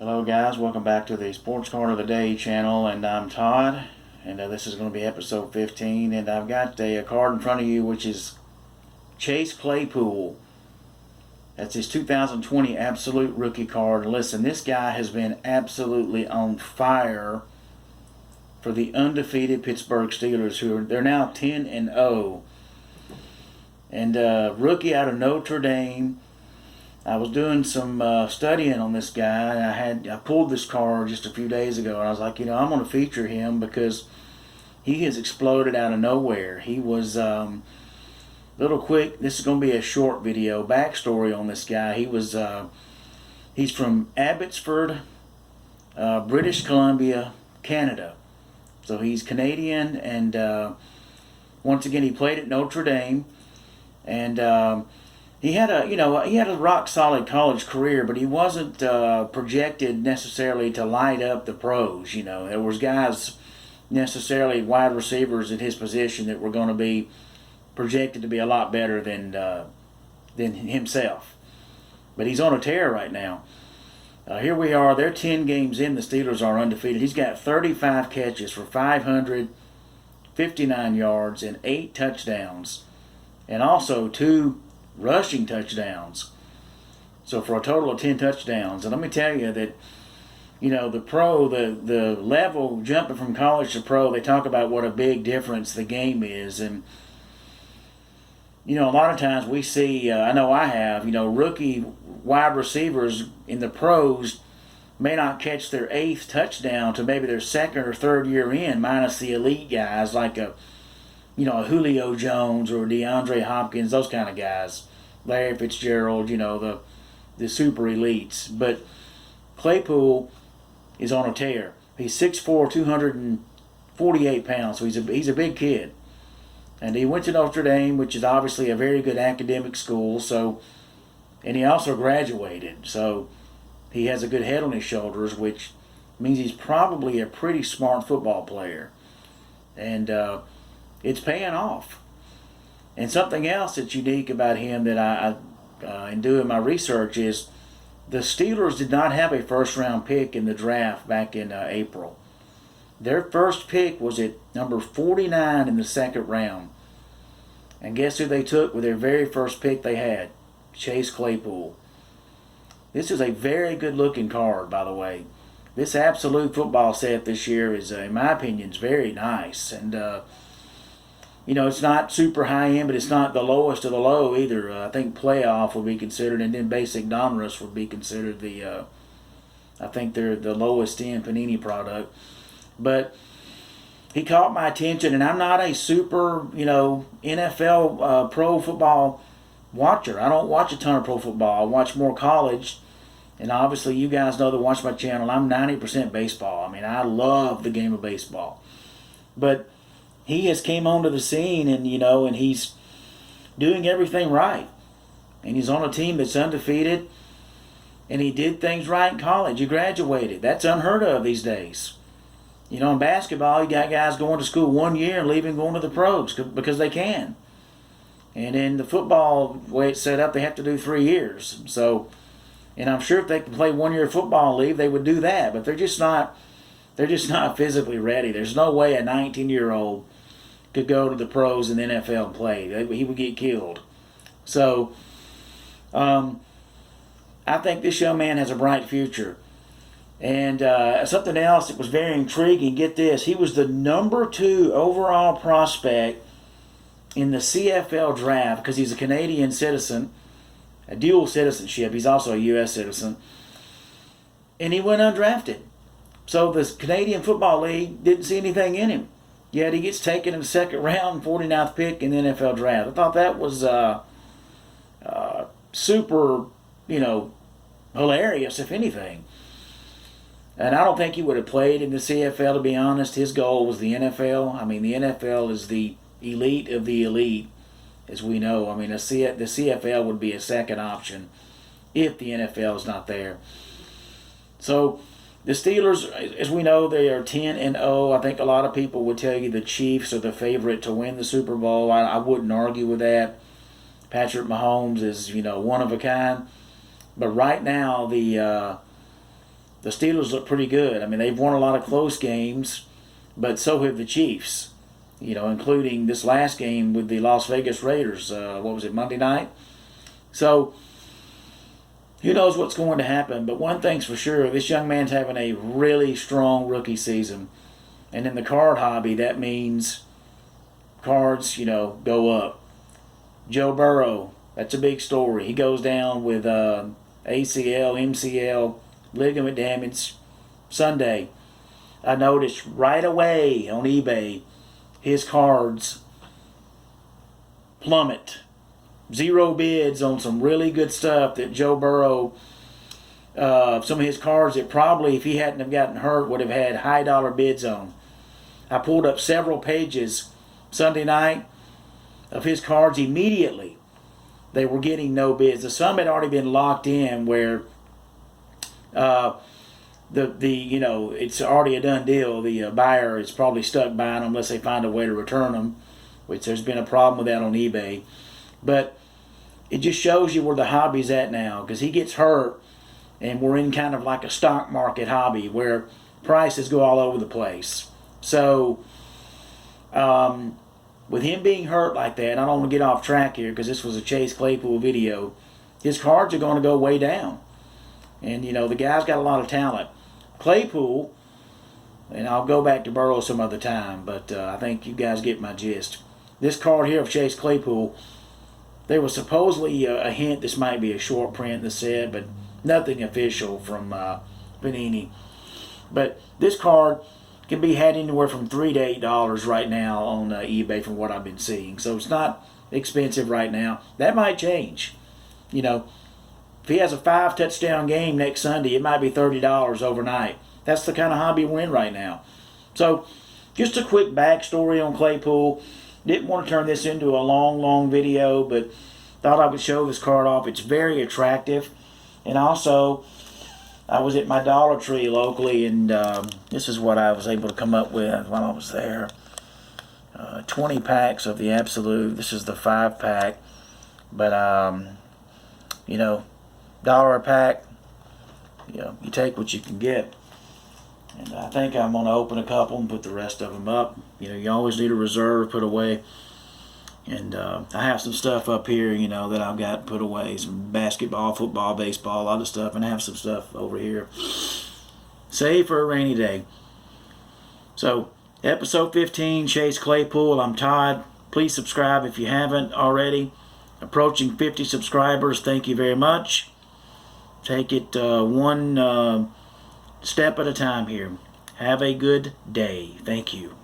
Hello guys, welcome back to the Sports Card of the Day channel, and I'm Todd, and this is going to be episode 15, and I've got a card in front of you which is Chase Claypool. That's his 2020 Absolute Rookie card. And listen, this guy has been absolutely on fire for the undefeated Pittsburgh Steelers, they're now 10-0, and rookie out of Notre Dame. I was doing some studying on this guy, and I pulled this card just a few days ago, and I was like, I'm going to feature him because he has exploded out of nowhere. He was little quick. This is going to be a short video. Backstory on this guy: he's from Abbotsford, British Columbia, Canada. So he's Canadian, and once again, he played at Notre Dame, and he had a rock solid college career, but he wasn't projected necessarily to light up the pros. There was guys, necessarily wide receivers at his position, that were going to be projected to be a lot better than himself. But he's on a tear right now. Here we are. They're 10 games in. The Steelers are undefeated. He's got 35 catches for 559 yards and 8 touchdowns, and also 2 rushing touchdowns. So for a total of 10 touchdowns. And let me tell you that, the pro, the level jumping from college to pro, they talk about what a big difference the game is. And, a lot of times we see, I know I have, rookie wide receivers in the pros may not catch their 8th touchdown to maybe their 2nd or 3rd year in, minus the elite guys like a Julio Jones or DeAndre Hopkins, those kind of guys. Larry Fitzgerald, the super elites. But Claypool is on a tear. He's 6'4", 248 pounds, so he's a big kid. And he went to Notre Dame, which is obviously a very good academic school, and he also graduated. So he has a good head on his shoulders, which means he's probably a pretty smart football player. And it's paying off. And something else that's unique about him that I in doing my research is the Steelers did not have a first-round pick in the draft back in April. Their first pick was at number 49 in the 2nd round. And guess who they took with their very first pick they had? Chase Claypool. This is a very good-looking card, by the way. This Absolute Football set this year is, in my opinion, is very nice. And it's not super high end, but it's not the lowest of the low either. I think playoff would be considered, and then basic donruss would be considered I think they're the lowest end Panini product. But he caught my attention, and I'm not a super, NFL pro football watcher. I don't watch a ton of pro football. I watch more college, and obviously you guys know that watch my channel. I'm 90% baseball. I mean, I love the game of baseball. But he has came onto the scene, and and he's doing everything right. And he's on a team that's undefeated, and he did things right in college. He graduated. That's unheard of these days. In basketball, you got guys going to school 1 year and leaving, going to the pros because they can. And in the football, the way it's set up, they have to do 3 years. So, and I'm sure if they could play 1 year of football and leave, they would do that. But they're just not physically ready. There's no way a 19-year-old could go to the pros in the NFL and play. He would get killed. So, I think this young man has a bright future. And something else that was very intriguing, get this, he was the number 2 overall prospect in the CFL draft because he's a Canadian citizen, a dual citizenship. He's also a U.S. citizen. And he went undrafted. So the Canadian Football League didn't see anything in him. Yet he gets taken in the 2nd round, 49th pick in the NFL draft. I thought that was super, hilarious, if anything. And I don't think he would have played in the CFL, to be honest. His goal was the NFL. I mean, the NFL is the elite of the elite, as we know. I mean, the CFL would be a second option if the NFL is not there. So the Steelers, as we know, they are 10-0. I think a lot of people would tell you the Chiefs are the favorite to win the Super Bowl. I wouldn't argue with that. Patrick Mahomes is, one of a kind. But right now, the the Steelers look pretty good. I mean, they've won a lot of close games, but so have the Chiefs. You know, including this last game with the Las Vegas Raiders. What was it, Monday night? So, who knows what's going to happen. But one thing's for sure, this young man's having a really strong rookie season. And in the card hobby, that means cards, you know, go up. Joe Burrow, that's a big story. He goes down with ACL, MCL, ligament damage Sunday. I noticed right away on eBay, his cards plummet. 0 bids on some really good stuff that Joe Burrow, some of his cards that probably, if he hadn't have gotten hurt, would have had high dollar bids on. I pulled up several pages Sunday night of his cards immediately. They were getting no bids. Some had already been locked in where you know, it's already a done deal. The buyer is probably stuck buying them unless they find a way to return them, which there's been a problem with that on eBay. But it just shows you where the hobby's at now, because he gets hurt and we're in kind of like a stock market hobby where prices go all over the place. So with him being hurt like that, I don't want to get off track here because this was a Chase Claypool video. His cards are going to go way down. And, you know, the guy's got a lot of talent. Claypool, and I'll go back to Burrow some other time, but I think you guys get my gist. This card here of Chase Claypool, there was supposedly a hint this might be a short print in the set, but nothing official from Panini. But this card can be had anywhere from $3 to $8 right now on eBay from what I've been seeing. So it's not expensive right now. That might change. You know, if he has a 5-touchdown game next Sunday, it might be $30 overnight. That's the kind of hobby we're in right now. So, just a quick backstory on Claypool. Didn't want to turn this into a long video, but thought I would show this card off. It's very attractive. And also, I was at my Dollar Tree locally, and this is what I was able to come up with while I was there. 20 packs of the Absolute. This is the 5-pack. But, you know, $1 a pack, you know, you take what you can get. And I think I'm going to open a couple and put the rest of them up. You know, you always need a reserve put away. And I have some stuff up here, you know, that I've got put away. Some basketball, football, baseball, a lot of stuff. And I have some stuff over here. Save for a rainy day. So, episode 15, Chase Claypool. I'm Todd. Please subscribe if you haven't already. Approaching 50 subscribers. Thank you very much. Take it one step at a time here. Have a good day. Thank you.